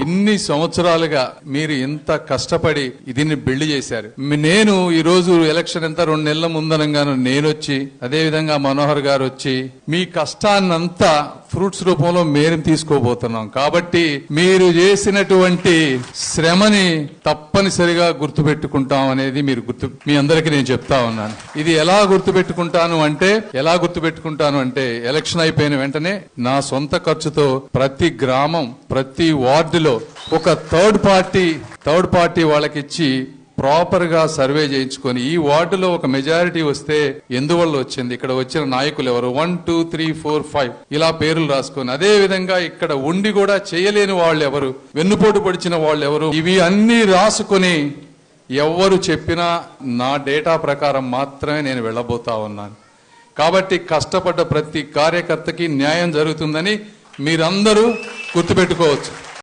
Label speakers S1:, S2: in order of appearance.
S1: ఇన్ని సంవత్సరాలుగా మీరు ఇంత కష్టపడి దీన్ని బిల్డ్ చేశారు. నేను ఈ రోజు ఎలక్షన్ ఎంత 2 నెలల ముందనంగాను నేను వచ్చి, అదే విధంగా మనోహర్ గారు వచ్చి మీ కష్టాన్నంతా ఫ్రూట్స్ రూపంలో మేము తీసుకోబోతున్నాం. కాబట్టి మీరు చేసినటువంటి శ్రమని తప్పనిసరిగా గుర్తుపెట్టుకుంటాం అనేది మీ అందరికీ నేను చెప్తా ఉన్నాను. ఇది ఎలా గుర్తుపెట్టుకుంటాను అంటే ఎలక్షన్ అయిపోయిన వెంటనే నా సొంత ఖర్చుతో ప్రతి గ్రామం, ప్రతి వార్డులో ఒక థర్డ్ పార్టీ వాళ్ళకిచ్చి ప్రాపర్ గా సర్వే చేయించుకొని ఈ వార్డులో ఒక మెజారిటీ వస్తే ఎందువల్ల వచ్చింది, ఇక్కడ వచ్చిన నాయకులు ఎవరు, 1 2 3 4 5 ఇలా పేర్లు రాసుకొని, అదే విధంగా ఇక్కడ ఉండి కూడా చేయలేని వాళ్ళు ఎవరు, వెన్నుపోటు పొడిచిన వాళ్ళు ఎవరు, ఇవి అన్ని రాసుకొని ఎవరు చెప్పినా నా డేటా ప్రకారం మాత్రమే నేను వెళ్ళబోతా ఉన్నాను. కాబట్టి కష్టపడ్డ ప్రతి కార్యకర్తకి న్యాయం జరుగుతుందని మీరందరూ గుర్తుపెట్టుకోవచ్చు.